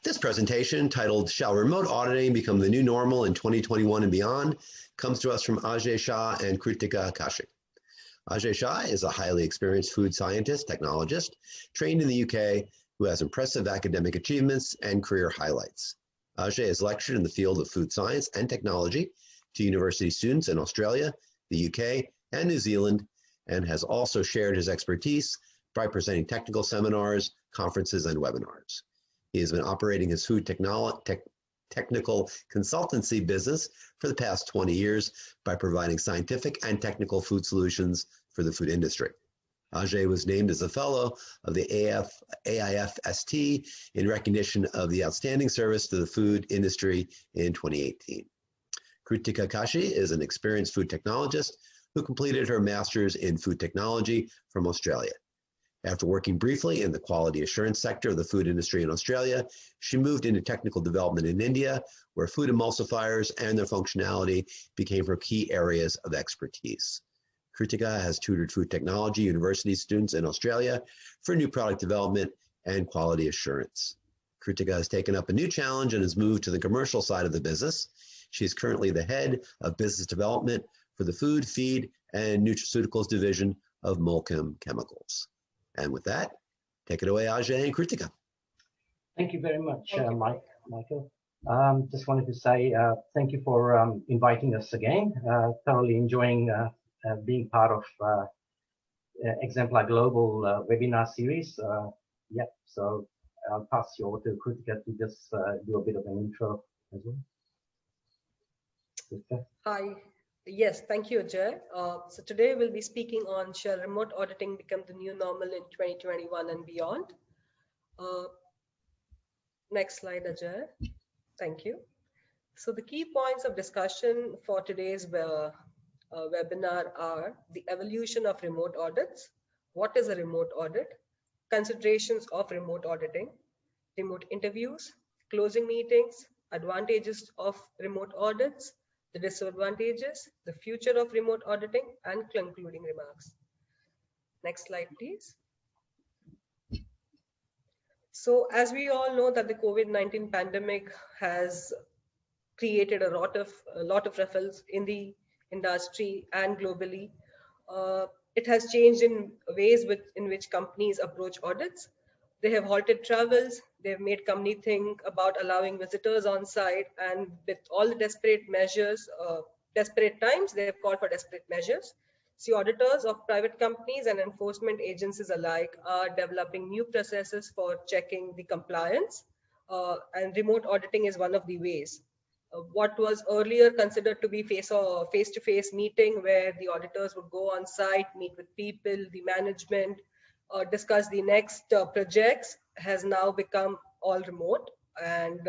This presentation, titled Shall Remote Auditing Become the New Normal in 2021 and Beyond, comes to us from Ajay, Shah and Krutika Kachhy. Ajay Shah is a highly experienced food scientist, technologist, trained in the UK, who has impressive academic achievements and career highlights. Ajay has lectured in the field of food science and technology to university students in Australia, the UK, and New Zealand, and has also shared his expertise by presenting technical seminars, conferences, and webinars. He has been operating his food technical consultancy business for the past 20 years by providing scientific and technical food solutions for the food industry. Ajay was named as a fellow of the AIFST in recognition of the outstanding service to the food industry in 2018. Krutika Kachhy is an experienced food technologist who completed her master's in food technology from Australia. After working briefly in the quality assurance sector of the food industry in Australia, she moved into technical development in India, where food emulsifiers and their functionality became her key areas of expertise. Krutika has tutored food technology university students in Australia for new product development and quality assurance. Krutika has taken up a new challenge and has moved to the commercial side of the business. She is currently the head of business development for the food, feed, and nutraceuticals division of Molchem Chemicals. And with that, take it away, Ajay and Krutika. Thank you very much, Michael. Just wanted to say thank you for inviting us again. Thoroughly enjoying being part of Exemplar Global webinar series. So I'll pass you over to Krutika to just do a bit of an intro as well. Krutika? Hi. Yes, thank you, Ajay. So today we'll be speaking on shall remote auditing become the new normal in 2021 and beyond. Next slide, Ajay. Thank you. So the key points of discussion for today's webinar are the evolution of remote audits, what is a remote audit, considerations of remote auditing, remote interviews, closing meetings, advantages of remote audits, the disadvantages, the future of remote auditing, and concluding remarks. Next slide, please. So as we all know that the COVID-19 pandemic has created a lot of ripples in the industry and globally. It has changed in ways in which companies approach audits. They have halted travels. They've made companies think about allowing visitors on site, and with all the desperate measures, desperate times, they have called for desperate measures. See, auditors of private companies and enforcement agencies alike are developing new processes for checking the compliance, and remote auditing is one of the ways. What was earlier considered to be face-to-face meeting, where the auditors would go on site, meet with people, the management, discuss the next projects, has now become all remote, and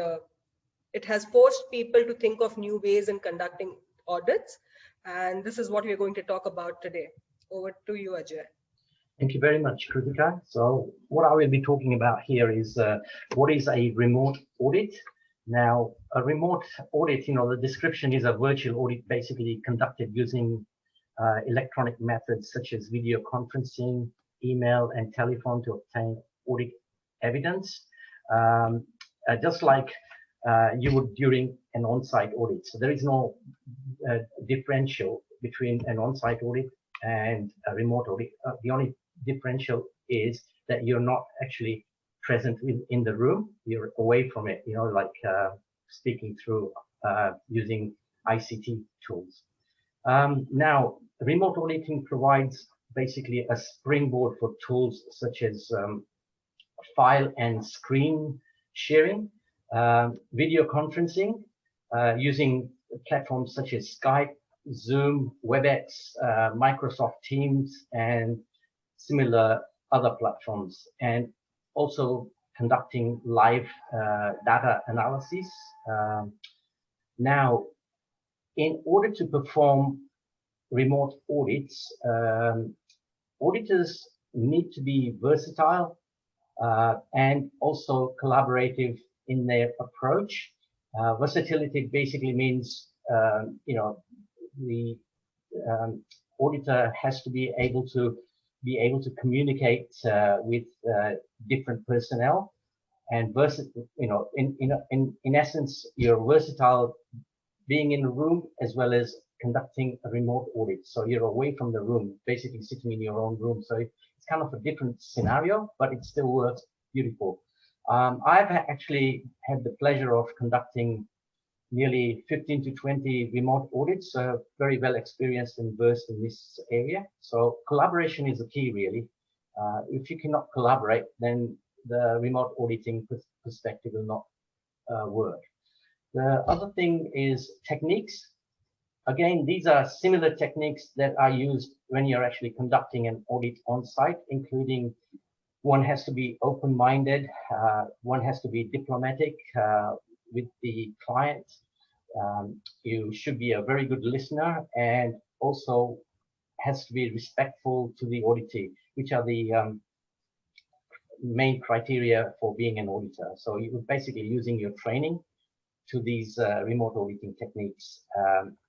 it has forced people to think of new ways in conducting audits, and this is what we're going to talk about today. Over to you, Ajay. Thank you very much, Krutika. So what I will be talking about here is what is a remote audit. Now, a remote audit, the description is a virtual audit basically conducted using electronic methods such as video conferencing, email, and telephone to obtain audit evidence, just like you would during an on-site audit. So there is no differential between an on-site audit and a remote audit. The only differential is that you're not actually present in the room, you're away from it, like speaking through using ICT tools. Now, remote auditing provides basically a springboard for tools such as file and screen sharing, video conferencing, using platforms such as Skype, Zoom, WebEx, Microsoft Teams, and similar other platforms, and also conducting live data analysis. Now, in order to perform remote audits, auditors need to be versatile and also collaborative in their approach. Versatility basically means, the auditor has to be able to communicate with different personnel, and in essence, you're versatile being in a room as well as conducting a remote audit. So you're away from the room, basically sitting in your own room. So it's kind of a different scenario, but it still works beautiful. I've actually had the pleasure of conducting nearly 15 to 20 remote audits, very well experienced and versed in this area. So collaboration is the key, really. If you cannot collaborate, then the remote auditing perspective will not work. The other thing is techniques. Again, these are similar techniques that are used when you're actually conducting an audit on site, including one has to be open-minded, one has to be diplomatic with the client. You should be a very good listener and also has to be respectful to the auditee, which are the main criteria for being an auditor. So you're basically using your training to these remote auditing techniques.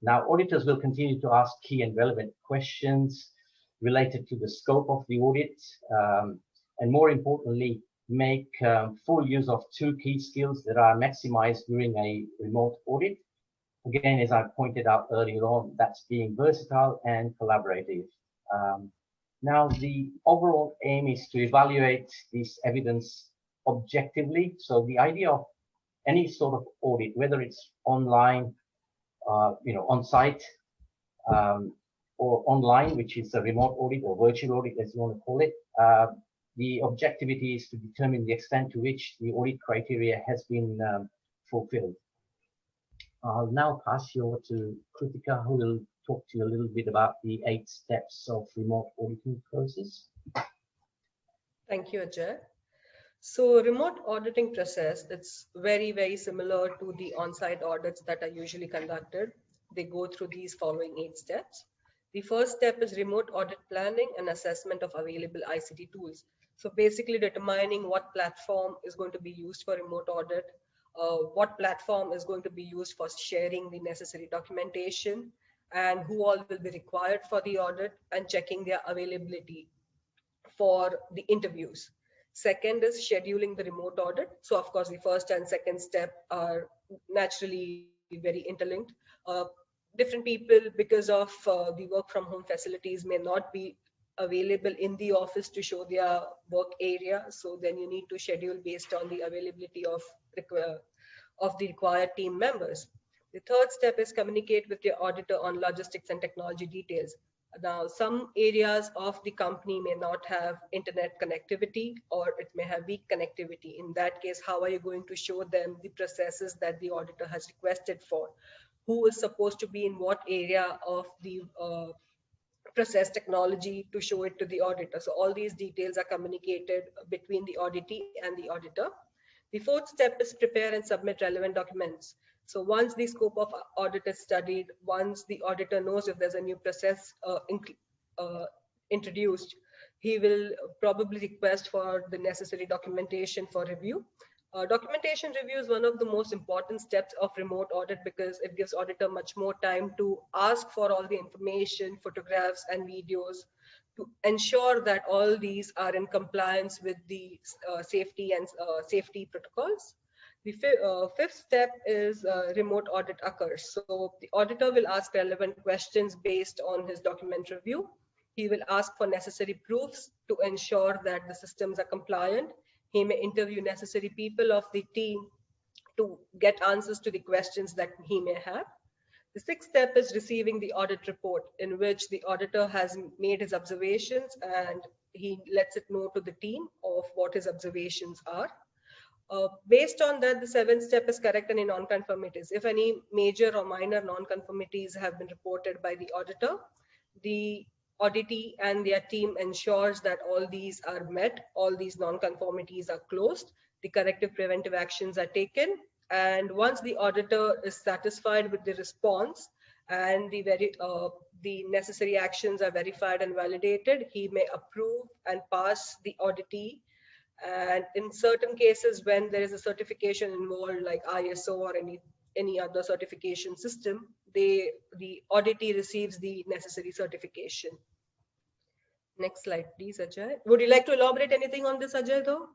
Now, auditors will continue to ask key and relevant questions related to the scope of the audit, and more importantly, make full use of two key skills that are maximized during a remote audit. Again, as I pointed out earlier on, that's being versatile and collaborative. Now, the overall aim is to evaluate this evidence objectively. So the idea of any sort of audit, whether it's online, on site, or online, which is a remote audit or virtual audit, as you want to call it, the objectivity is to determine the extent to which the audit criteria has been fulfilled. I'll now pass you over to Krutika, who will talk to you a little bit about the 8 steps of remote auditing process. Thank you, Ajay. So remote auditing process, it's very, very similar to the on-site audits that are usually conducted. They go through these following 8 steps. The first step is remote audit planning and assessment of available ICT tools. So basically determining what platform is going to be used for remote audit, what platform is going to be used for sharing the necessary documentation, and who all will be required for the audit, and checking their availability for the interviews. Second is scheduling the remote audit. So of course, the first and second step are naturally very interlinked. Different people, because of the work from home facilities, may not be available in the office to show their work area. So then you need to schedule based on the availability of the required team members. The third step is communicate with your auditor on logistics and technology details. Now, some areas of the company may not have internet connectivity, or it may have weak connectivity. In that case, how are you going to show them the processes that the auditor has requested for? Who is supposed to be in what area of the process technology to show it to the auditor? So all these details are communicated between the auditee and the auditor. The fourth step is prepare and submit relevant documents. So once the scope of audit is studied, once the auditor knows if there's a new process introduced, he will probably request for the necessary documentation for review. Documentation review is one of the most important steps of remote audit because it gives auditor much more time to ask for all the information, photographs and videos, to ensure that all these are in compliance with the safety and safety protocols. The fifth step is remote audit occurs. So the auditor will ask relevant questions based on his document review. He will ask for necessary proofs to ensure that the systems are compliant. He may interview necessary people of the team to get answers to the questions that he may have. The sixth step is receiving the audit report, in which the auditor has made his observations and he lets it know to the team of what his observations are. Based on that, the seventh step is correct any non-conformities. If any major or minor non-conformities have been reported by the auditor, the auditee and their team ensures that all these are met, all these non-conformities are closed, the corrective preventive actions are taken, and once the auditor is satisfied with the response and the necessary actions are verified and validated, he may approve and pass the auditee. And in certain cases, when there is a certification involved, like ISO or any other certification system, the auditee receives the necessary certification. Next slide, please, Ajay. Would you like to elaborate anything on this, Ajay, though?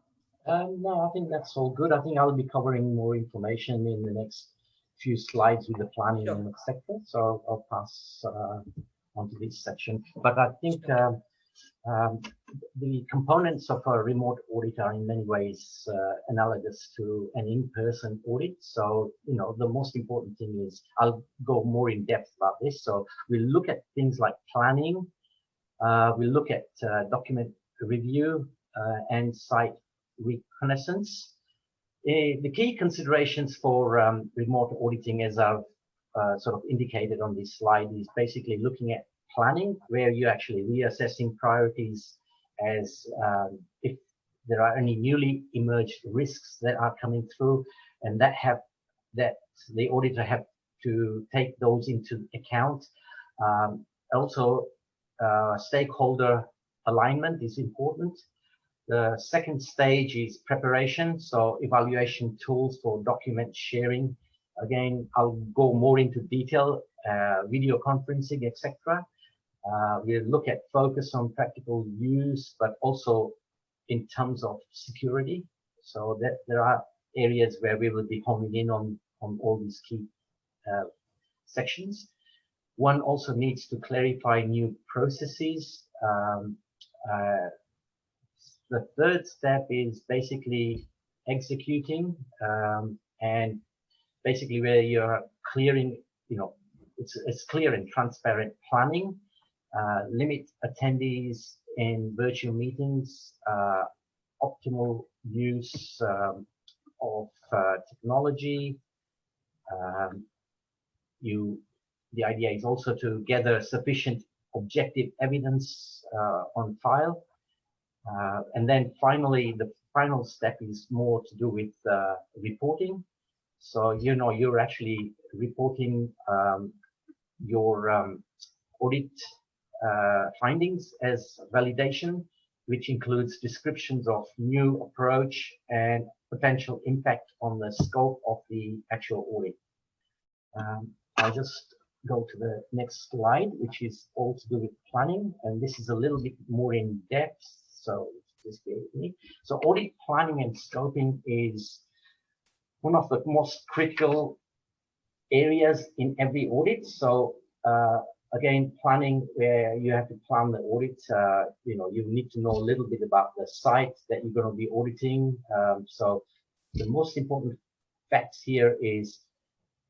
No, I think that's all good. I think I'll be covering more information in the next few slides with the planning Sure, and etc. So I'll pass on to this section. But I think sure. um, the components of a remote audit are in many ways analogous to an in-person audit. So, you know, the most important thing is, I'll go more in depth about this. So we'll look at things like planning. We'll look at document review and site reconnaissance. The key considerations for remote auditing, as I've sort of indicated on this slide, is basically looking at planning, where you're actually reassessing priorities as if there are any newly emerged risks that are coming through, and that the auditor have to take those into account. Also, stakeholder alignment is important. The second stage is preparation, so evaluation tools for document sharing. Again, I'll go more into detail, video conferencing, etc. We'll look at focus on practical use, but also in terms of security. So that there are areas where we will be homing in on all these key sections. One also needs to clarify new processes. The third step is basically executing, and basically where you're clearing, you know, it's clear and transparent planning, limit attendees in virtual meetings, optimal use of technology. The idea is also to gather sufficient objective evidence on file. And then finally, the final step is more to do with reporting. So, you know, you're actually reporting your audit findings as validation, which includes descriptions of new approach and potential impact on the scope of the actual audit. I'll just go to the next slide, which is all to do with planning, and this is a little bit more in depth. So just bear with me. So audit planning and scoping is one of the most critical areas in every audit. So again, planning, where you have to plan the audit, you know, you need to know a little bit about the site that you're going to be auditing. So the most important facts here is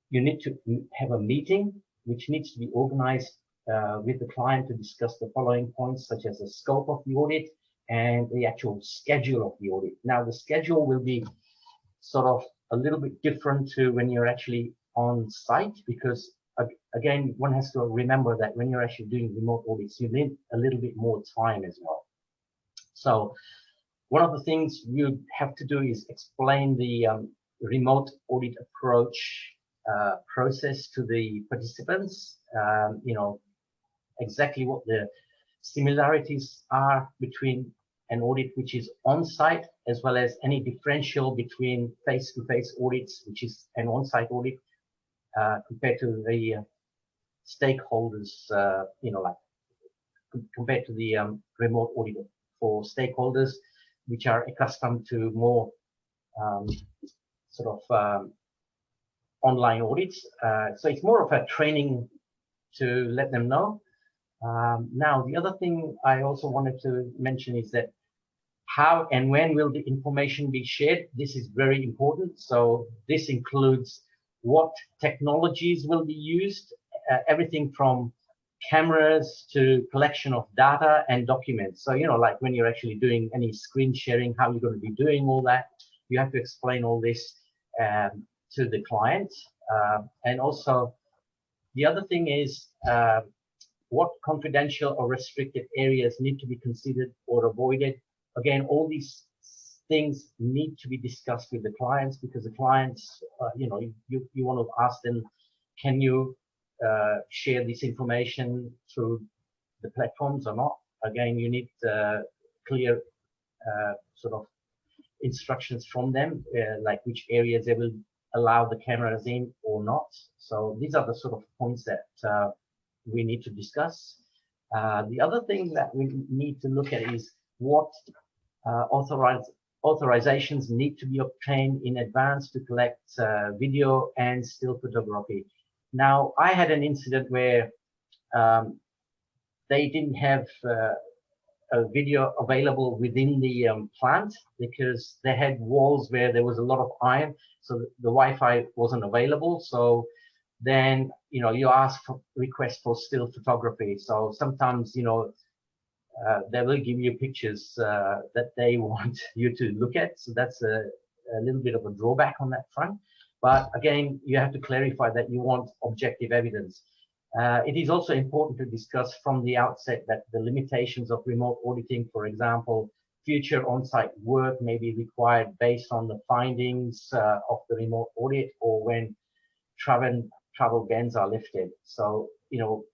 you need to have a meeting which needs to be organized with the client to discuss the following points, such as the scope of the audit and the actual schedule of the audit. Now, the schedule will be sort of a little bit different to when you're actually on site, because again, one has to remember that when you're actually doing remote audits, you need a little bit more time as well. So one of the things you have to do is explain the remote audit approach process to the participants, you know, exactly what the similarities are between an audit which is on-site, as well as any differential between face-to-face audits, which is an on-site audit, compared to the stakeholders, you know, like compared to the remote audit for stakeholders, which are accustomed to more sort of online audits. So it's more of a training to let them know. Now, the other thing I also wanted to mention is that how and when will the information be shared? This is very important. So this includes what technologies will be used, everything from cameras to collection of data and documents. So, you know, like when you're actually doing any screen sharing, how you're going to be doing all that, you have to explain all this to the client. And also, the other thing is what confidential or restricted areas need to be considered or avoided. Again, all these things need to be discussed with the clients, because the clients, you know, you want to ask them, can you share this information through the platforms or not? Again, you need clear sort of instructions from them, like which areas they will allow the cameras in or not. So these are the sort of points that we need to discuss. The other thing that we need to look at is what authorized authorizations need to be obtained in advance to collect video and still photography. Now, I had an incident where they didn't have a video available within the plant because they had walls where there was a lot of iron, so the Wi-Fi wasn't available. So then, you ask for request for still photography. So sometimes, they will give you pictures that they want you to look at. So that's a little bit of a drawback on that front. But again, you have to clarify that you want objective evidence. It is also important to discuss from the outset that the limitations of remote auditing, for example, future on-site work may be required based on the findings of the remote audit or when travel bans are lifted. So,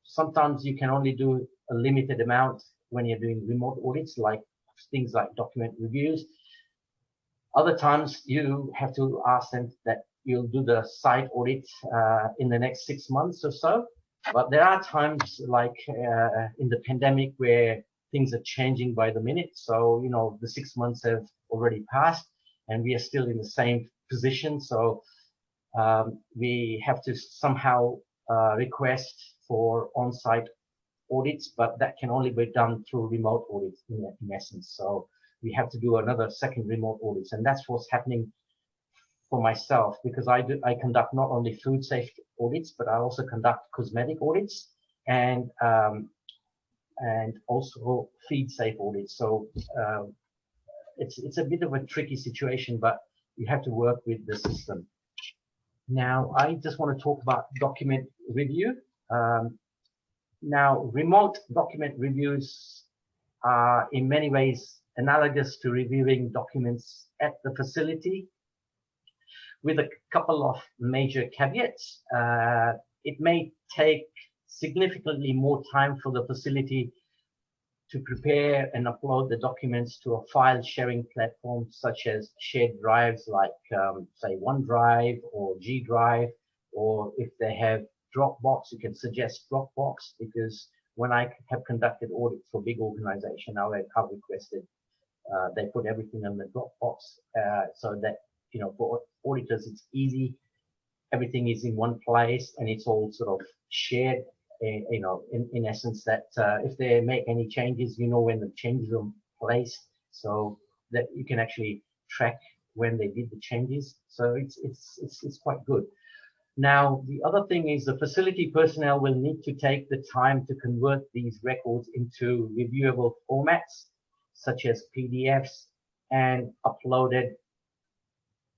sometimes you can only do a limited amount when you're doing remote audits, like things like document reviews. Other times you have to ask them that you'll do the site audit in the next 6 months or so. But there are times like in the pandemic where things are changing by the minute. So, the 6 months have already passed and we are still in the same position. So we have to somehow request for on-site audits, but that can only be done through remote audits in essence. So we have to do another second remote audits, and that's what's happening for myself, because I conduct not only food safety audits, but I also conduct cosmetic audits and also feed safe audits. So it's a bit of a tricky situation, but you have to work with the system. Now, I just want to talk about document review. Now, remote document reviews are in many ways analogous to reviewing documents at the facility, with a couple of major caveats. It may take significantly more time for the facility to prepare and upload the documents to a file sharing platform such as shared drives like, say, OneDrive or G Drive, or if they have Dropbox, you can suggest Dropbox, because when I have conducted audits for big organizations, I've requested they put everything in the Dropbox so that, for auditors, it's easy. Everything is in one place and it's all sort of shared, in essence, that if they make any changes, when the changes are placed, so that you can actually track when they did the changes. So it's quite good. Now, the other thing is the facility personnel will need to take the time to convert these records into reviewable formats, such as PDFs, and upload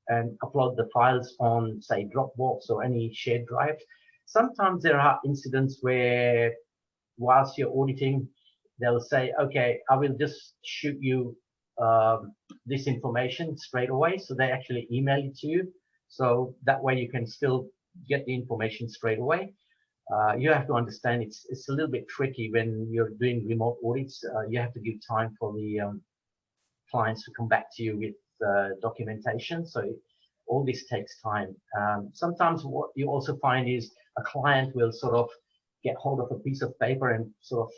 the files on, say, Dropbox or any shared drive. Sometimes there are incidents where, whilst you're auditing, they'll say, okay, I will just shoot you this information straight away. So they actually email it to you. So that way you can still get the information straight away. You have to understand it's a little bit tricky when you're doing remote audits. You have to give time for the clients to come back to you with documentation. So all this takes time. Sometimes what you also find is a client will sort of get hold of a piece of paper and sort of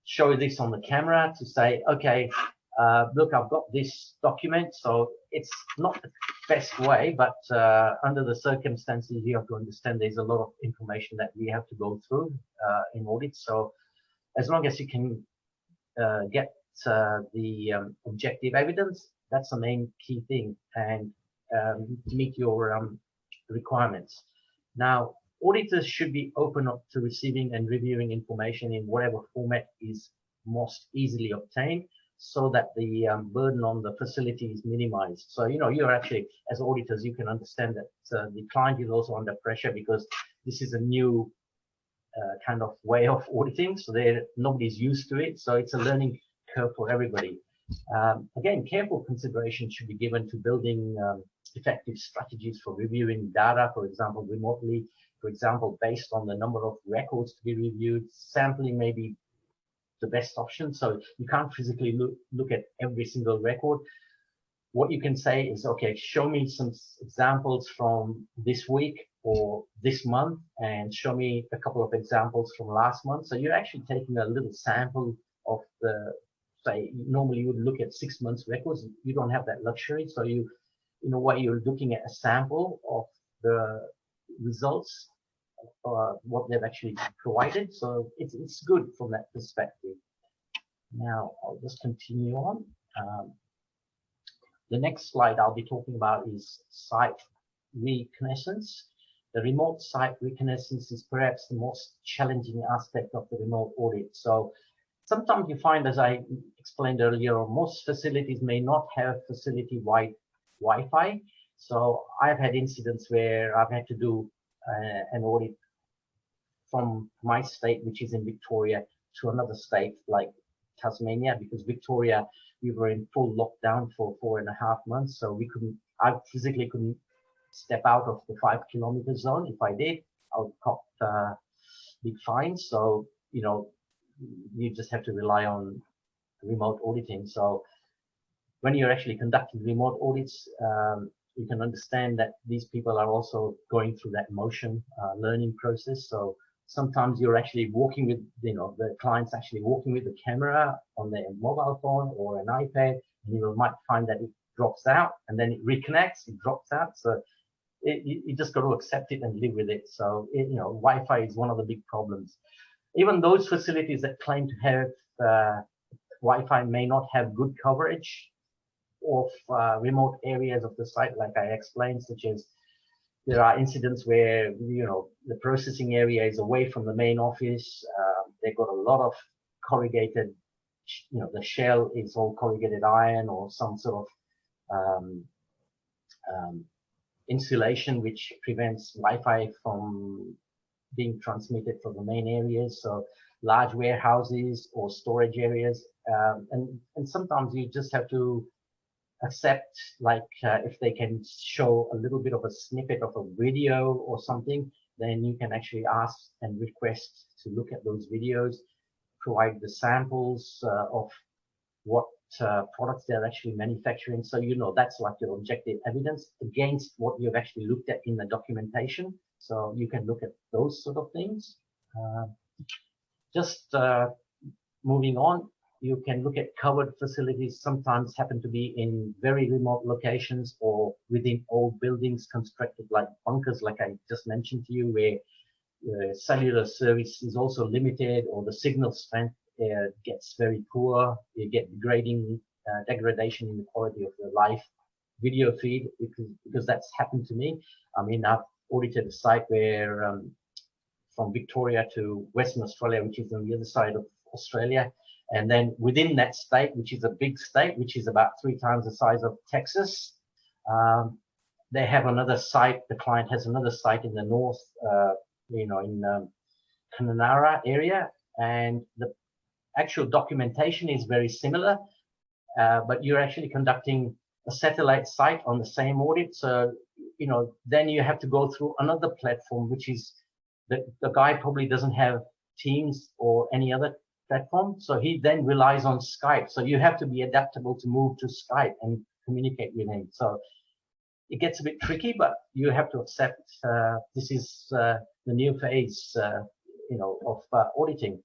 show this on the camera to say, okay, look, I've got this document. So it's not the best way, but under the circumstances, you have to understand there's a lot of information that we have to go through in audit. So as long as you can get the objective evidence, that's the main key thing, and meet your requirements. Now, auditors should be open up to receiving and reviewing information in whatever format is most easily obtained, so that the burden on the facility is minimized. So, you're actually, as auditors, you can understand that the client is also under pressure, because this is a new kind of way of auditing. So nobody's used to it. So it's a learning curve for everybody. Again, careful consideration should be given to building effective strategies for reviewing data, for example, remotely, for example, based on the number of records to be reviewed. Sampling may be the best option. So you can't physically look at every single record. What you can say is, okay, show me some examples from this week or this month, and show me a couple of examples from last month. So you're actually taking a little sample of the say, normally you would look at 6 months records. You don't have that luxury. So you, in a way, you're looking at a sample of the results, what they've actually provided. So it's good from that perspective. Now I'll just continue on. The next slide I'll be talking about is site reconnaissance. The remote site reconnaissance is perhaps the most challenging aspect of the remote audit. So sometimes you find, as I explained earlier, most facilities may not have facility-wide Wi-Fi. So I've had incidents where I've had to do an audit from my state, which is in Victoria, to another state like Tasmania, because Victoria, we were in full lockdown for 4.5 months. So I physically couldn't step out of the 5 kilometer zone. If I did, I would cop big fines. So, you know, you just have to rely on remote auditing. So when you're actually conducting remote audits, you can understand that these people are also going through that motion learning process. So sometimes you're actually walking with, you know, the client's actually walking with the camera on their mobile phone or an iPad, and you might find that it drops out and then it reconnects, it drops out. So you just got to accept it and live with it. So, you know, Wi-Fi is one of the big problems. Even those facilities that claim to have Wi-Fi may not have good coverage of remote areas of the site, like I explained, such as there are incidents where, you know, the processing area is away from the main office. They've got a lot of corrugated, you know, the shell is all corrugated iron or some sort of insulation which prevents Wi-Fi from being transmitted from the main areas. So large warehouses or storage areas, and sometimes you just have to accept, like if they can show a little bit of a snippet of a video or something, then you can actually ask and request to look at those videos, provide the samples of what products they're actually manufacturing. So, you know, that's like your objective evidence against what you've actually looked at in the documentation. So you can look at those sort of things. Moving on, you can look at covered facilities, sometimes happen to be in very remote locations or within old buildings constructed like bunkers, like I just mentioned to you, where cellular service is also limited or the signal strength gets very poor. You get degradation in the quality of the live video feed, because that's happened to me. I mean, I've audited a site where from Victoria to Western Australia, which is on the other side of Australia. And then within that state, which is a big state, which is about 3 times the size of Texas, they have another site. The client has another site in the north, you know, in Kununurra area. And the actual documentation is very similar, but you're actually conducting a satellite site on the same audit. So, you know, then you have to go through another platform, which is the guy probably doesn't have Teams or any other platform. So he then relies on Skype. So you have to be adaptable to move to Skype and communicate with him. So it gets a bit tricky, but you have to accept this is the new phase, you know, of auditing,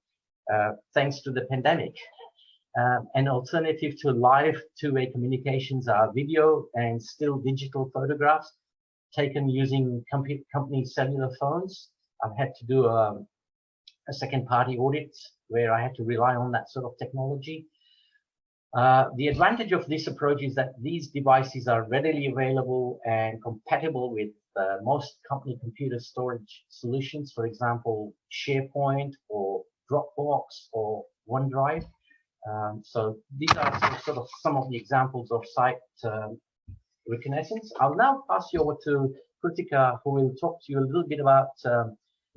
thanks to the pandemic. An alternative to live two-way communications are video and still digital photographs taken using company cellular phones. I've had to do a second-party audit where I had to rely on that sort of technology. The advantage of this approach is that these devices are readily available and compatible with most company computer storage solutions, for example, SharePoint or Dropbox or OneDrive. So these are sort of some of the examples of site reconnaissance. I'll now pass you over to Krutika, who will talk to you a little bit about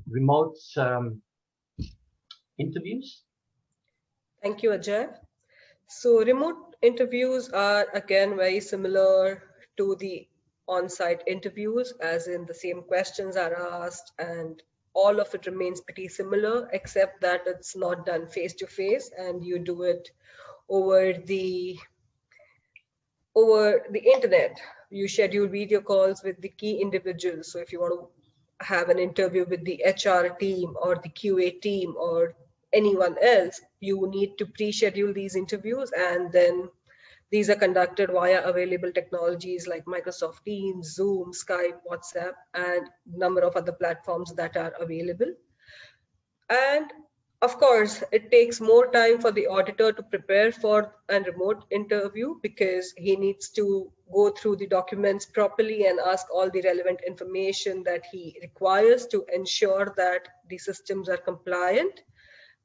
remote interviews. Thank you, Ajay. So remote interviews are again very similar to the on-site interviews, as in the same questions are asked and all of it remains pretty similar, except that it's not done face-to-face and you do it over the internet. You schedule video calls with the key individuals. So if you want to have an interview with the HR team or the QA team or anyone else, you need to pre-schedule these interviews, and then these are conducted via available technologies like Microsoft Teams, Zoom, Skype, WhatsApp, and number of other platforms that are available. And of course, it takes more time for the auditor to prepare for a remote interview because he needs to go through the documents properly and ask all the relevant information that he requires to ensure that the systems are compliant.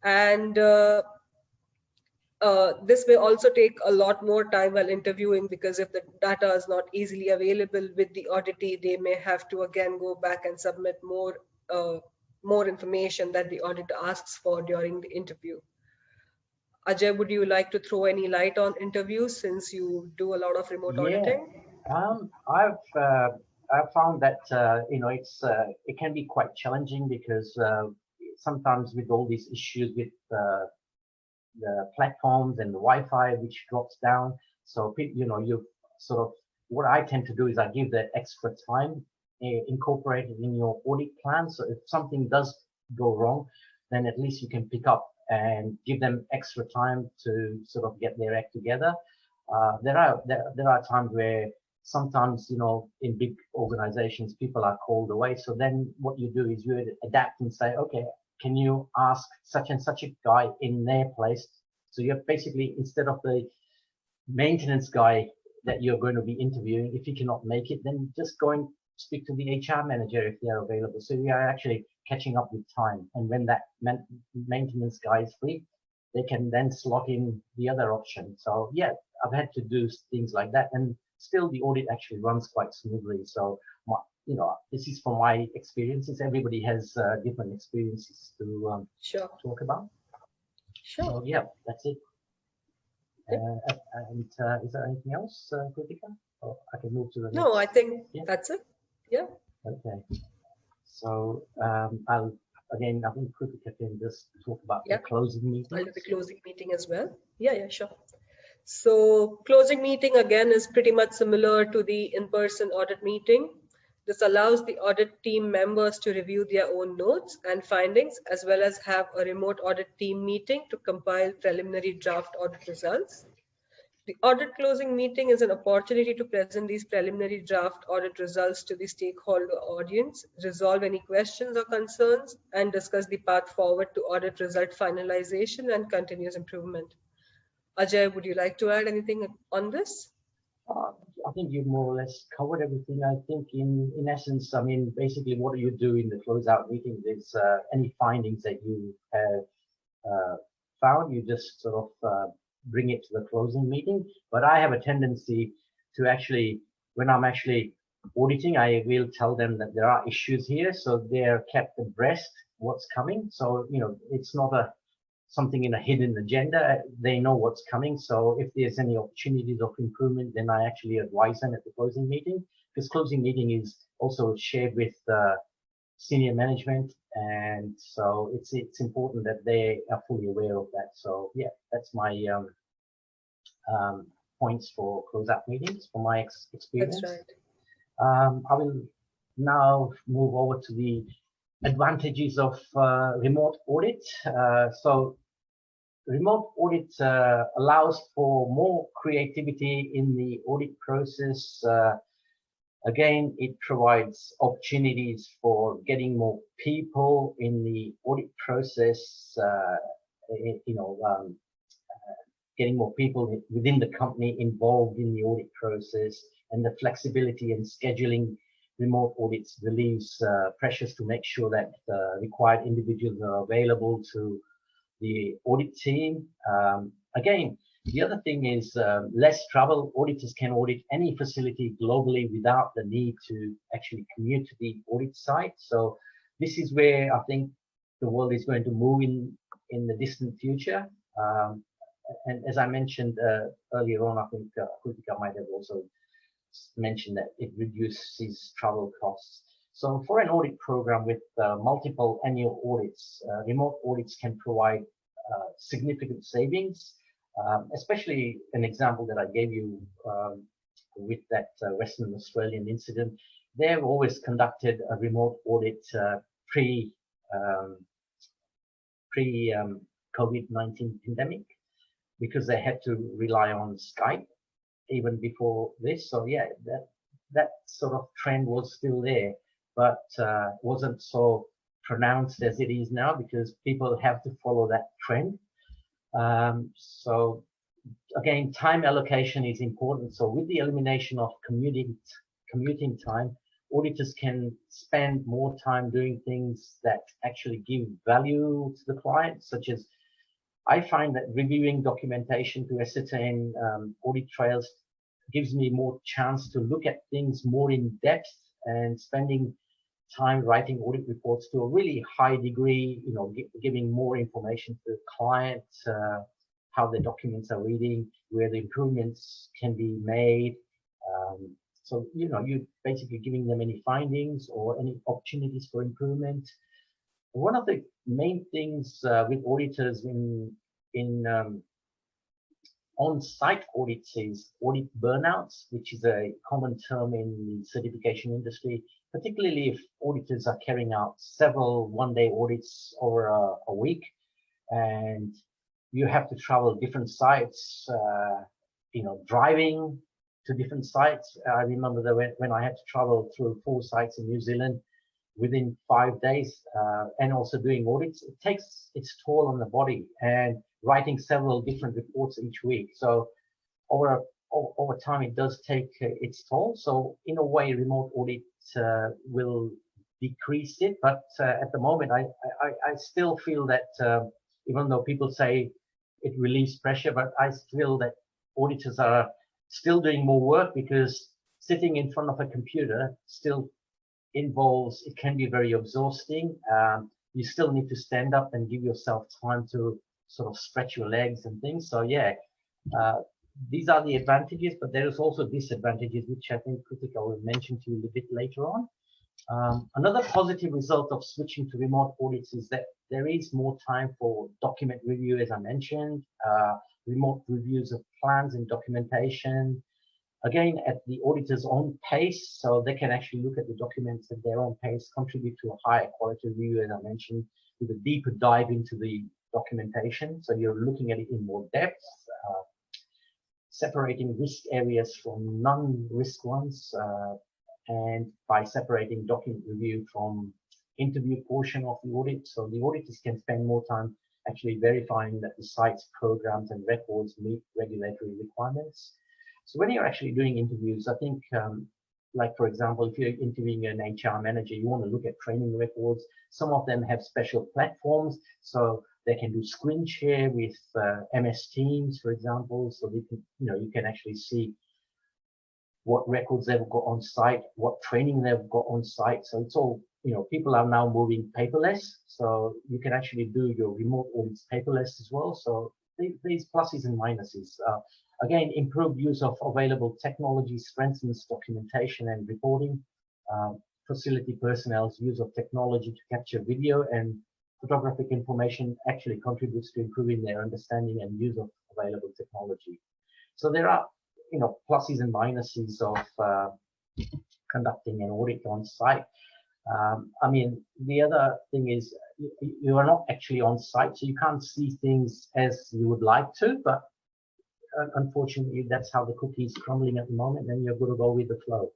And this may also take a lot more time while interviewing, because if the data is not easily available with the auditee, they may have to again go back and submit more information that the audit asks for during the interview. Ajay, would you like to throw any light on interviews since you do a lot of remote auditing? I've found that it can be quite challenging because sometimes with all these issues with the platforms and the Wi-Fi which drops down, so you sort of, what I tend to do is I give that extra time incorporated in your audit plan. So if something does go wrong, then at least you can pick up and give them extra time to sort of get their act together. There are times where sometimes, in big organizations, people are called away. So then what you do is you adapt and say, okay, can you ask such and such a guy in their place? So you're basically, instead of the maintenance guy that you're going to be interviewing, if you cannot make it, then just go and speak to the HR manager if they're available. So we are actually catching up with time. And when that maintenance guy is free, they can then slot in the other option. So yeah, I've had to do things like that. And still the audit actually runs quite smoothly. So, this is from my experiences. Everybody has different experiences to Sure. talk about. Sure. So yeah, that's it. And is there anything else, Krutika? Or I can move to the next. No, I think that's it. Yeah. Okay. So I think Krutika can just talk about the closing meeting. I'll do the closing meeting as well. Yeah, sure. So closing meeting again is pretty much similar to the in-person audit meeting. This allows the audit team members to review their own notes and findings, as well as have a remote audit team meeting to compile preliminary draft audit results. The audit closing meeting is an opportunity to present these preliminary draft audit results to the stakeholder audience, resolve any questions or concerns, and discuss the path forward to audit result finalization and continuous improvement. Ajay, would you like to add anything on this? I think you've more or less covered everything. I think in essence, basically what you do in the closeout meeting is any findings that you have found, you just sort of bring it to the closing meeting. But I have a tendency to actually, when I'm actually auditing, I will tell them that there are issues here, so they're kept abreast what's coming. So, it's not something in a hidden agenda. They know what's coming. So if there's any opportunities of improvement, then I actually advise them at the closing meeting, because closing meeting is also shared with senior management. And so it's important that they are fully aware of that. So yeah, that's my points for closeout meetings from my experience. That's right. I will now move over to the advantages of remote audit. So remote audit allows for more creativity in the audit process. Again, it provides opportunities for getting more people in the audit process, getting more people within the company involved in the audit process, and the flexibility and scheduling remote audits relieves pressures to make sure that required individuals are available to the audit team. Again, the other thing is less travel. Auditors can audit any facility globally without the need to actually commute to the audit site. So this is where I think the world is going to move in the distant future. And as I mentioned earlier on, I think Krutika might have also mentioned that it reduces travel costs. So for an audit program with multiple annual audits, remote audits can provide significant savings, especially an example that I gave you with that Western Australian incident. They've always conducted a remote audit pre COVID-19 pandemic, because they had to rely on Skype even before this. So yeah, that sort of trend was still there, but wasn't so pronounced as it is now, because people have to follow that trend. So again, time allocation is important. So with the elimination of commuting time, auditors can spend more time doing things that actually give value to the client, such as, I find that reviewing documentation to ascertain audit trails gives me more chance to look at things more in depth, and spending time writing audit reports to a really high degree, giving more information to the client, how the documents are reading, where the improvements can be made. So, you're basically giving them any findings or any opportunities for improvement. One of the main things with auditors in on-site audits is audit burnouts, which is a common term in the certification industry, particularly if auditors are carrying out several one-day audits over a week, and you have to travel different sites, driving to different sites. I remember that when I had to travel through 4 sites in New Zealand within 5 days, and also doing audits, it takes its toll on the body, and writing several different reports each week. So over time, it does take its toll. So in a way, remote audit will decrease it. But at the moment, I still feel that even though people say it relieves pressure, but I feel that auditors are still doing more work, because sitting in front of a computer still involves, it can be very exhausting. You still need to stand up and give yourself time to sort of stretch your legs and things. So yeah, these are the advantages, but there is also disadvantages, which I think Krutika will mention to you a bit later on. Another positive result of switching to remote audits is that there is more time for document review, as I mentioned, remote reviews of plans and documentation, again, at the auditor's own pace, so they can actually look at the documents at their own pace, contribute to a higher quality review, as I mentioned, with a deeper dive into the documentation. So you're looking at it in more depth, separating risk areas from non-risk ones, and by separating document review from interview portion of the audit. So the auditors can spend more time actually verifying that the site's programs and records meet regulatory requirements. So when you're actually doing interviews, I think, like for example, if you're interviewing an HR manager, you want to look at training records. Some of them have special platforms, so they can do screen share with MS Teams, for example, so they can, you can actually see what records they've got on site, what training they've got on site. So it's all, people are now moving paperless, so you can actually do your remote audits paperless as well. So these pluses and minuses. Again, improved use of available technology strengthens documentation and reporting. Facility personnel's use of technology to capture video and photographic information actually contributes to improving their understanding and use of available technology. So there are, pluses and minuses of conducting an audit on site. I mean, the other thing is you are not actually on site, so you can't see things as you would like to, but unfortunately, that's how the cookie is crumbling at the moment, and you're going to go with the flow.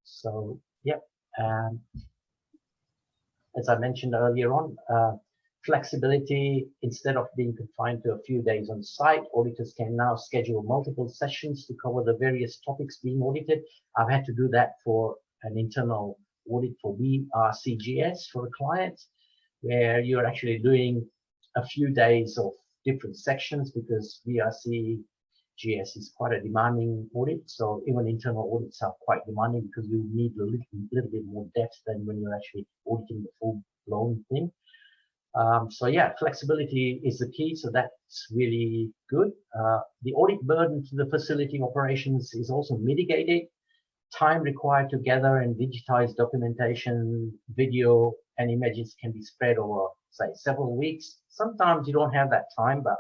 So, yep. As I mentioned earlier on, flexibility, instead of being confined to a few days on site, auditors can now schedule multiple sessions to cover the various topics being audited. I've had to do that for an internal audit for BRCGS for a client, where you're actually doing a few days of different sections, because BRCGS is quite a demanding audit. So even internal audits are quite demanding, because you need a little bit more depth than when you're actually auditing the full-blown thing. So yeah, flexibility is the key. So that's really good. The audit burden to the facility operations is also mitigated. Time required to gather and digitize documentation, video, and images can be spread over, say, several weeks. Sometimes you don't have that time, but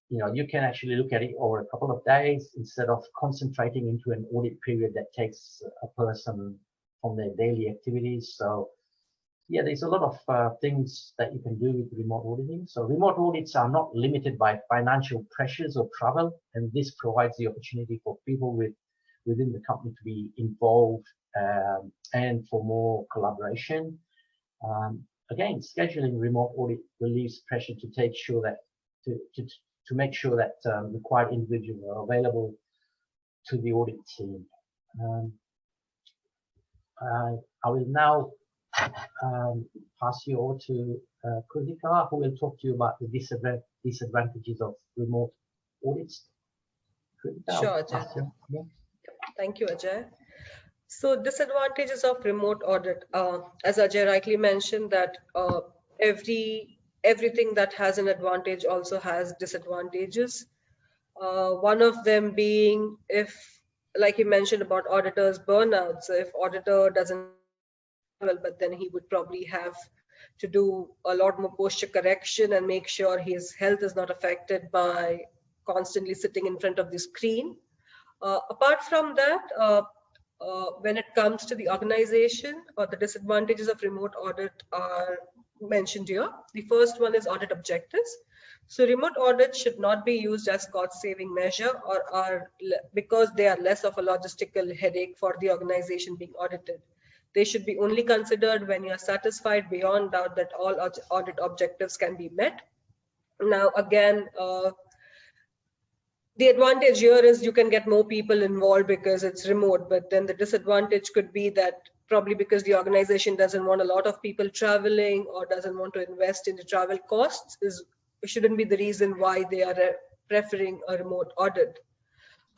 you can actually look at it over a couple of days instead of concentrating into an audit period that takes a person from their daily activities. So Yeah, there's a lot of things that you can do with remote auditing. So remote audits are not limited by financial pressures or travel, and this provides the opportunity for people within the company to be involved and for more collaboration. Again, scheduling remote audit relieves pressure to take sure that to make sure that required individuals are available to the audit team. I will now pass you over to Krutika, who will talk to you about the disadvantages of remote audits. Krutika, Sure, Ajay. Thank you, Ajay. So disadvantages of remote audit, as Ajay rightly mentioned, that everything that has an advantage also has disadvantages. One of them being, if, like you mentioned about auditors' burnout, so if auditor doesn't travel, but then he would probably have to do a lot more posture correction and make sure his health is not affected by constantly sitting in front of the screen. Apart from that, when it comes to the organization, the disadvantages of remote audit are mentioned here. The first one is audit objectives. So remote audits should not be used as cost-saving measure because they are less of a logistical headache for the organization being audited. They should be only considered when you are satisfied beyond doubt that all audit objectives can be met. Now, again, the advantage here is you can get more people involved because it's remote, but then the disadvantage could be that probably because the organization doesn't want a lot of people traveling or doesn't want to invest in the travel costs, shouldn't be the reason why they are preferring a remote audit.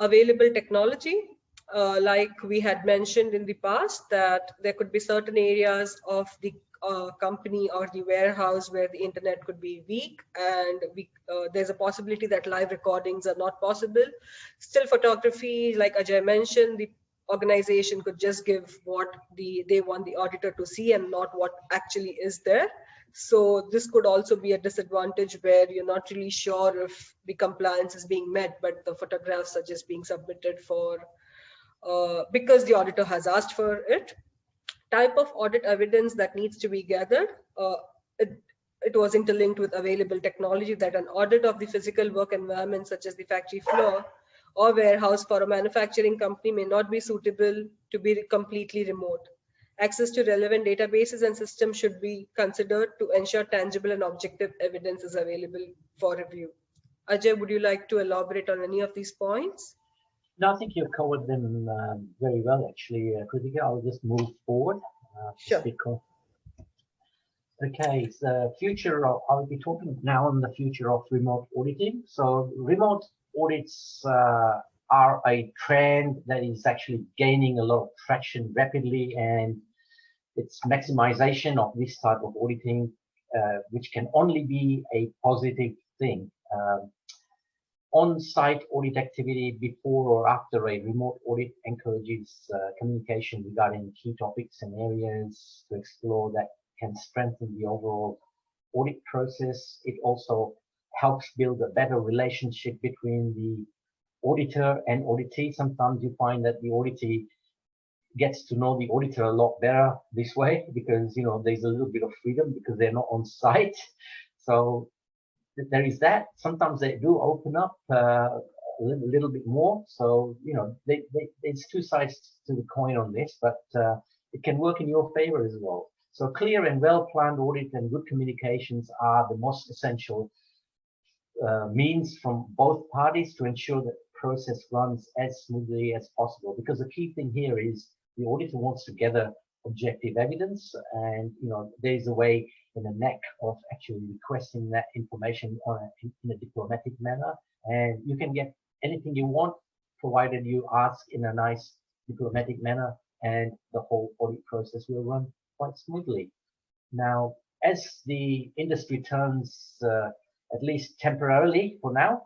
Available technology, like we had mentioned in the past, that there could be certain areas of the company or the warehouse where the internet could be weak, and there's a possibility that live recordings are not possible. Still photography, like Ajay mentioned, the organization could just give what they want the auditor to see and not what actually is there. So this could also be a disadvantage where you're not really sure if the compliance is being met, but the photographs are just being submitted for because the auditor has asked for it. Type of audit evidence that needs to be gathered. It was interlinked with available technology, that an audit of the physical work environment, such as the factory floor or warehouse for a manufacturing company, may not be suitable to be completely remote. Access to relevant databases and systems should be considered to ensure tangible and objective evidence is available for review. Ajay, would you like to elaborate on any of these points? No, I think you've covered them very well, actually, Krutika. I'll just move forward. Sure. Okay, so I'll be talking now on the future of remote auditing. So remote audits are a trend that is actually gaining a lot of traction rapidly, and it's maximization of this type of auditing, which can only be a positive thing. On-site audit activity before or after a remote audit encourages communication regarding key topics and areas to explore that can strengthen the overall audit process. It also helps build a better relationship between the auditor and auditee. Sometimes you find that the auditee gets to know the auditor a lot better this way because, you know, there's a little bit of freedom because they're not on site. So there is that. Sometimes they do open up a little bit more. So, you know, there's two sides to the coin on this, but it can work in your favor as well. So clear and well-planned audit and good communications are the most essential means from both parties to ensure that the process runs as smoothly as possible. Because the key thing here is the auditor wants to gather objective evidence, and you know there's a way in a knack of actually requesting that information in a diplomatic manner, and you can get anything you want provided you ask in a nice diplomatic manner, and the whole audit process will run quite smoothly. Now, as the industry turns, at least temporarily for now,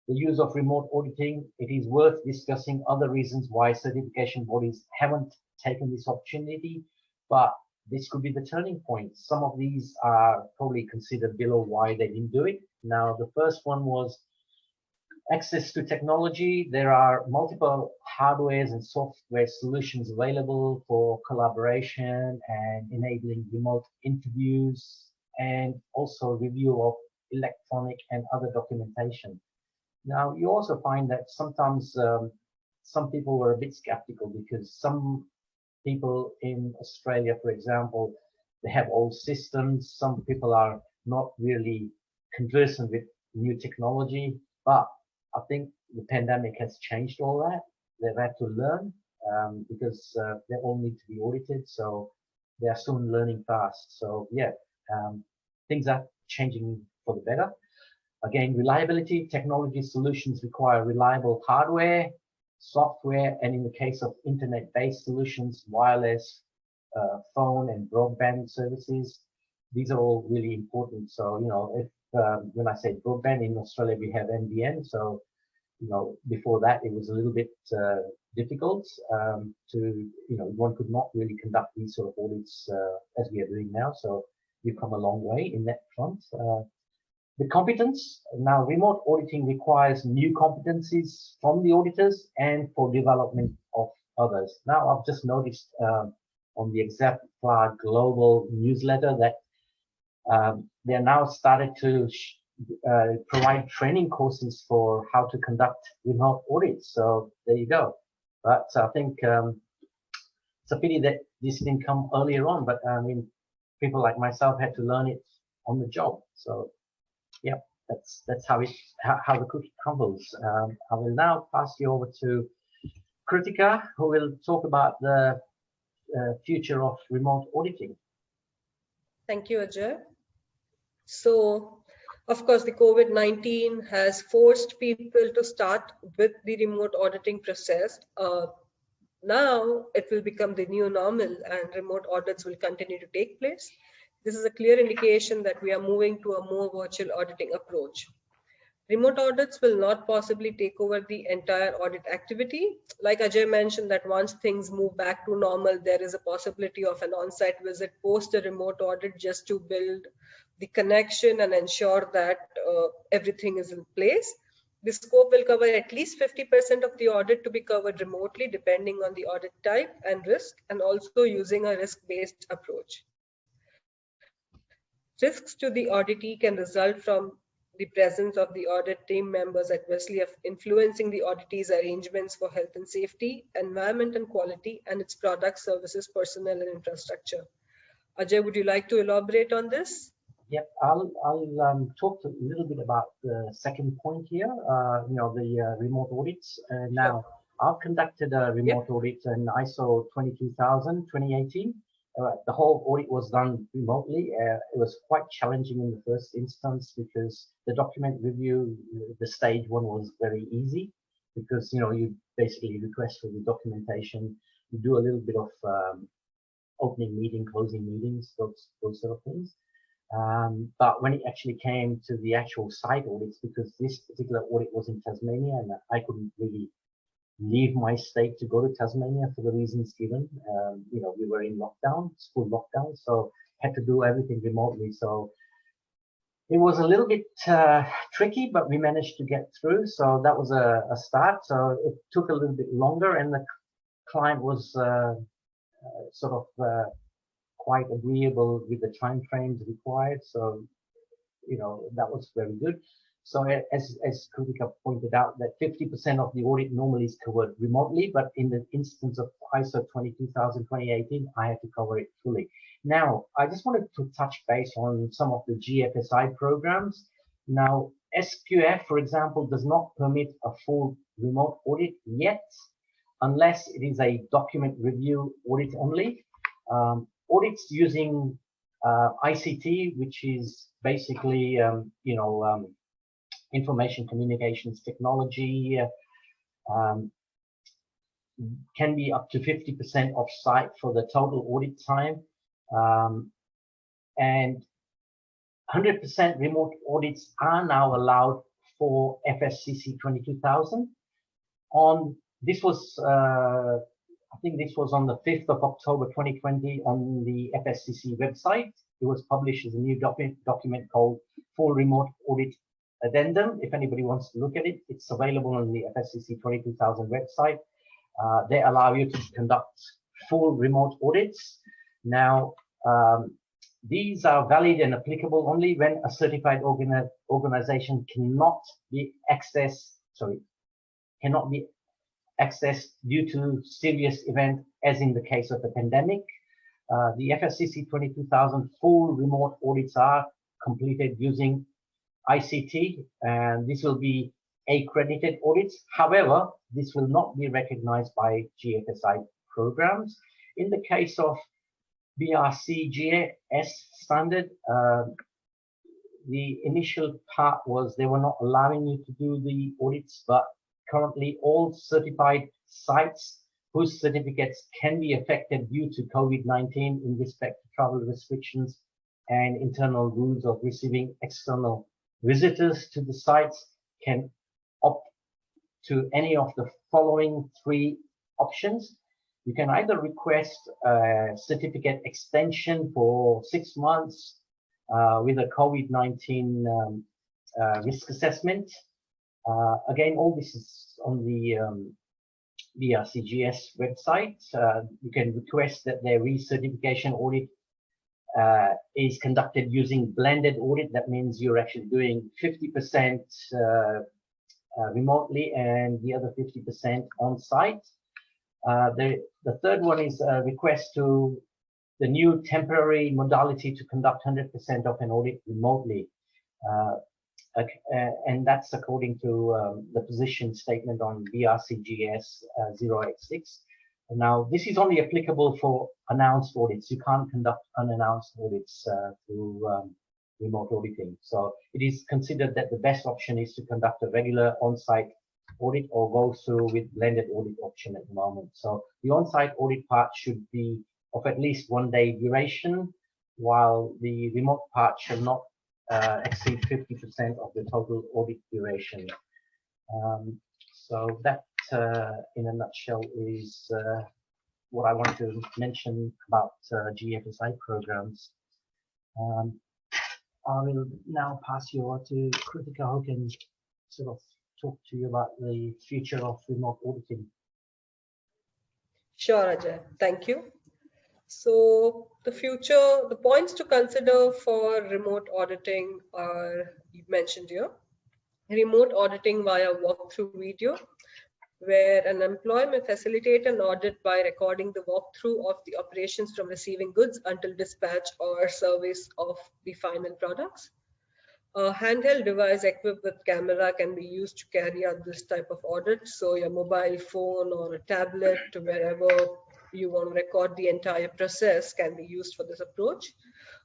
the use of remote auditing, it is worth discussing other reasons why certification bodies haven't taken this opportunity, but this could be the turning point. Some of these are probably considered below why they didn't do it. Now, the first one was Access to technology. There are multiple hardwares and software solutions available for collaboration and enabling remote interviews and also review of electronic and other documentation. Now, you also find that sometimes some people were a bit skeptical because some people in Australia, for example, they have old systems. Some people are not really conversant with new technology, but I think the pandemic has changed all that. They've had to learn because they all need to be audited. So they are soon learning fast. So yeah, things are changing for the better. Again, reliability, technology solutions require reliable hardware, software, and in the case of internet-based solutions, wireless, phone and broadband services. These are all really important. So, you know, if when I say broadband in Australia, we have NBN. So, you know, before that, it was a little bit difficult to, you know, one could not really conduct these sort of audits as we are doing now. So we've come a long way in that front. The competence. Now, remote auditing requires new competencies from the auditors and for development of others. Now, I've just noticed on the Exemplar global newsletter that they're now started to provide training courses for how to conduct remote audits. So there you go. But I think it's a pity that this didn't come earlier on. But I mean, people like myself had to learn it on the job. So yeah, that's how the cookie crumbles. I will now pass you over to Krutika, who will talk about the future of remote auditing. Thank you, Ajay. So, of course, the COVID-19 has forced people to start with the remote auditing process. Now it will become the new normal and remote audits will continue to take place. This is a clear indication that we are moving to a more virtual auditing approach. Remote audits will not possibly take over the entire audit activity. Like Ajay mentioned, that once things move back to normal, there is a possibility of an on-site visit post a remote audit just to build the connection and ensure that everything is in place. The scope will cover at least 50% of the audit to be covered remotely, depending on the audit type and risk, and also using a risk-based approach. Risks to the auditee can result from the presence of the audit team members adversely influencing the auditee's arrangements for health and safety, environment and quality, and its products, services, personnel, and infrastructure. Ajay, would you like to elaborate on this? Yep, I'll talk a little bit about the second point here, you know, the remote audits. Now, I've conducted a remote audit in ISO 22000, 2018. The whole audit was done remotely. It was quite challenging in the first instance because the document review, the stage one was very easy because, you know, you basically request for the documentation, you do a little bit of opening meeting, closing meetings, those sort of things. But when it actually came to the actual site audits, because this particular audit was in Tasmania and I couldn't really leave my state to go to Tasmania for the reasons given. You know, we were in lockdown, school lockdown, so had to do everything remotely. So it was a little bit tricky, but we managed to get through. So that was a start. So it took a little bit longer and the client was sort of quite agreeable with the time frames required. So, you know, that was very good. So as Krutika pointed out, that 50% of the audit normally is covered remotely, but in the instance of ISO 22000, 2018, I had to cover it fully. Now, I just wanted to touch base on some of the GFSI programs. Now, SQF, for example, does not permit a full remote audit yet, unless it is a document review audit only. Audits using ICT, which is basically, you know, information communications technology, can be up to 50% off site for the total audit time. And 100% remote audits are now allowed for FSCC 22000. This was, I think this was on the 5th of October 2020 on the FSCC website. It was published as a new document called Full Remote Audit addendum. If anybody wants to look at it, it's available on the FSCC 22000 website. They allow you to conduct full remote audits. Now, these are valid and applicable only when a certified organization cannot be accessed due to serious event, as in the case of the pandemic. The FSCC 22000 full remote audits are completed using ICT, and this will be accredited audits. However, this will not be recognized by GFSI programs. In the case of BRCGS standard, the initial part was they were not allowing you to do the audits, but currently all certified sites whose certificates can be affected due to COVID-19 in respect to travel restrictions and internal rules of receiving external visitors to the sites can opt to any of the following three options. You can either request a certificate extension for 6 months with a COVID-19 risk assessment. Again, all this is on the BRCGS website. You can request that their recertification audit is conducted using blended audit. That means you're actually doing 50% remotely and the other 50% on site. The third one is a request to the new temporary modality to conduct 100% of an audit remotely. And that's according to the position statement on BRCGS 086. Now, this is only applicable for announced audits. You can't conduct unannounced audits through remote auditing. So it is considered that the best option is to conduct a regular on-site audit or go through with blended audit option at the moment. So the on-site audit part should be of at least 1 day duration, while the remote part shall not exceed 50% of the total audit duration. So that, in a nutshell, is what I want to mention about GFSI programs. I will now pass you on to Krutika, who can sort of talk to you about the future of remote auditing. Sure, Ajay. Thank you. So the points to consider for remote auditing are mentioned here. Remote auditing via walkthrough video, where an employee may facilitate an audit by recording the walkthrough of the operations from receiving goods until dispatch or service of the final products. A handheld device equipped with camera can be used to carry out this type of audit. So your mobile phone or a tablet, wherever you want to record the entire process, can be used for this approach.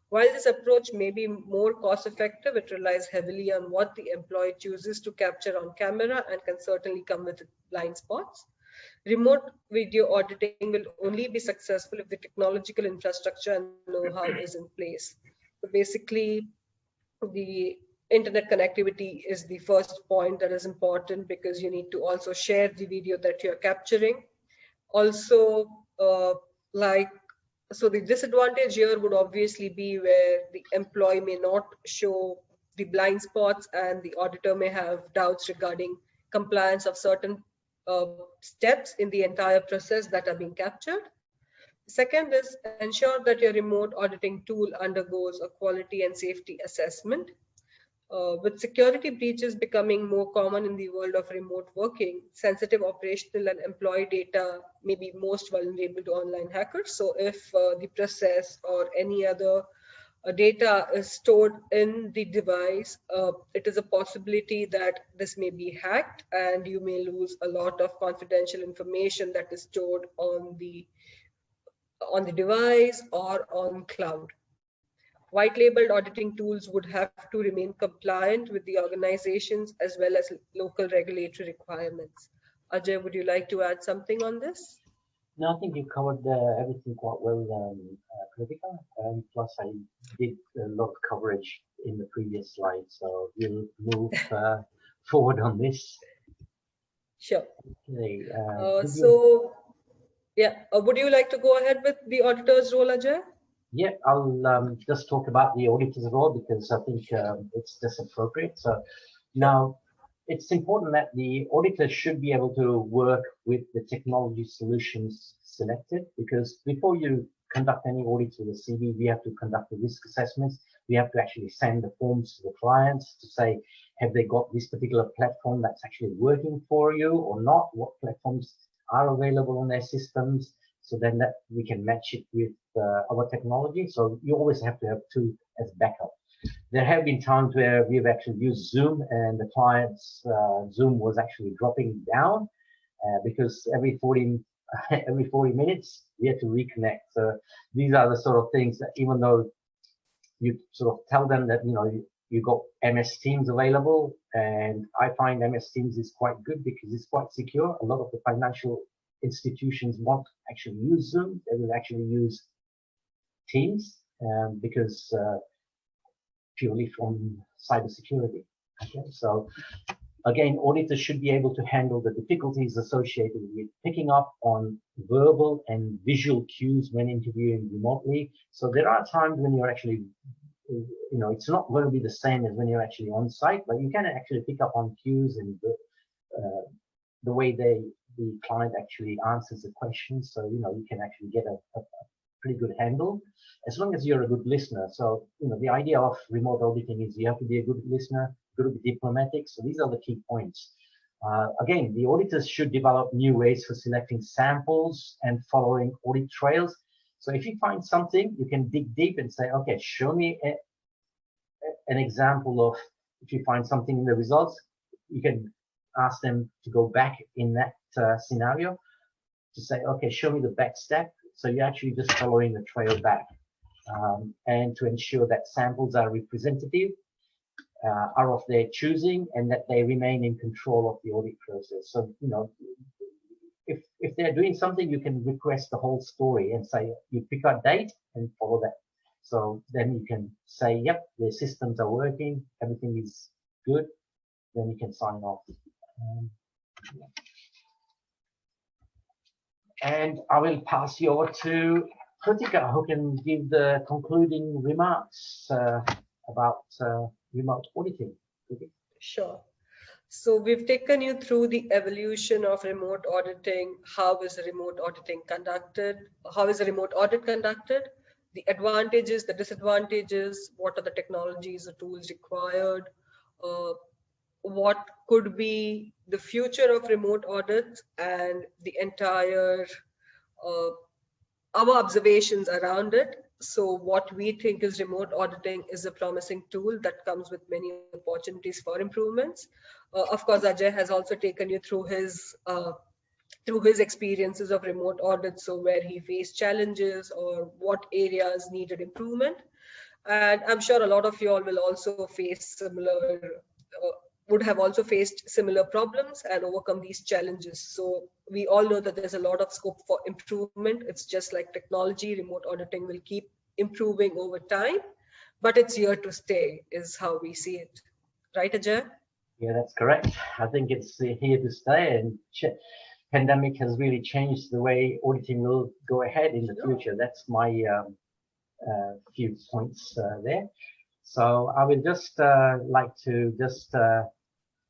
While this approach may be more cost effective, it relies heavily on what the employee chooses to capture on camera and can certainly come with blind spots. Remote video auditing will only be successful if the technological infrastructure and know-how is in place. So basically, the internet connectivity is the first point that is important, because you need to also share the video that you're capturing. Also, so the disadvantage here would obviously be where the employee may not show the blind spots and the auditor may have doubts regarding compliance of certain steps in the entire process that are being captured. Second is ensure that your remote auditing tool undergoes a quality and safety assessment. With security breaches becoming more common in the world of remote working, sensitive operational and employee data may be most vulnerable to online hackers. So if the process or any other data is stored in the device, it is a possibility that this may be hacked and you may lose a lot of confidential information that is stored on the device or on cloud. White labeled auditing tools would have to remain compliant with the organizations as well as local regulatory requirements. Ajay, would you like to add something on this? No, I think you covered everything quite well, Krutika. And plus, I did a lot of coverage in the previous slide, so we'll move forward on this. Sure. Okay, would you like to go ahead with the auditor's role, Ajay? Yeah, I'll just talk about the auditor's role because I think it's just appropriate. So Now, it's important that the auditor should be able to work with the technology solutions selected, because before you conduct any audits with a CV, we have to conduct the risk assessments. We have to actually send the forms to the clients to say, have they got this particular platform that's actually working for you or not? What platforms are available on their systems? So then that we can match it with our technology. So you always have to have two as backup. There have been times where we've actually used Zoom and the client's Zoom was actually dropping down because every 40 minutes we had to reconnect. So these are the sort of things that, even though you sort of tell them that, you got MS Teams available, and I find MS Teams is quite good because it's quite secure. A lot of the financial institutions won't actually use Zoom. They will actually use Teams because purely from cybersecurity. Okay, so again, auditors should be able to handle the difficulties associated with picking up on verbal and visual cues when interviewing remotely. So there are times when you're actually, it's not going to be the same as when you're actually on site, but you can actually pick up on cues and the way the client actually answers the questions. So, you can actually get a pretty good handle as long as you're a good listener. So, the idea of remote auditing is you have to be a good listener, good to be diplomatic. So these are the key points. Again, the auditors should develop new ways for selecting samples and following audit trails. So if you find something, you can dig deep and say, okay, show me an example of, if you find something in the results, you can ask them to go back in that scenario to say, okay, show me the back step. So you're actually just following the trail back. And to ensure that samples are representative, are of their choosing, and that they remain in control of the audit process. So, if they're doing something, you can request the whole story and say, you pick a date and follow that. So then you can say, yep, the systems are working, everything is good, then you can sign off. And I will pass you over to Krutika, who can give the concluding remarks about remote auditing. Sure. So we've taken you through the evolution of remote auditing. How is remote auditing conducted? How is a remote audit conducted? The advantages, the disadvantages, what are the technologies, the tools required? What could be the future of remote audits, and the entire our observations around it. So what we think is remote auditing is a promising tool that comes with many opportunities for improvements. Of course, Ajay has also taken you through his experiences of remote audits, so where he faced challenges or what areas needed improvement. And I'm sure a lot of you all will also face would have also faced similar problems and overcome these challenges. So we all know that there's a lot of scope for improvement. It's just like technology, remote auditing will keep improving over time, but it's here to stay is how we see it. Right, Ajay? Yeah, that's correct. I think it's here to stay, and pandemic has really changed the way auditing will go ahead in the future. That's my few points there. So I would just like to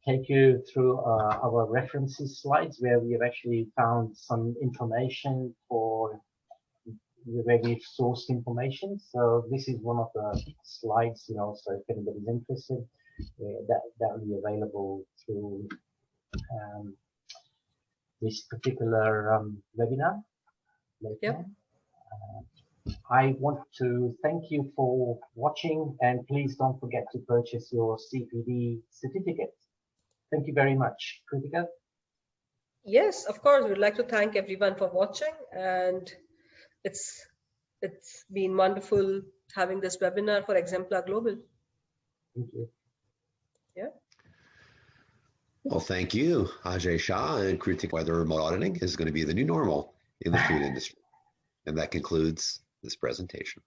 take you through our references slides, where we have actually found some information for where we've sourced information. So this is one of the slides, so if anybody's interested, that will be available through this particular webinar later. Yep. I want to thank you for watching, and please don't forget to purchase your CPD certificate. Thank you very much. Krutika? Yes, of course. We'd like to thank everyone for watching, and it's been wonderful having this webinar for Exemplar Global. Thank you. Yeah. Well, thank you, Ajay, Shah, and Krutika. Whether remote auditing is going to be the new normal in the food industry. And that concludes this presentation.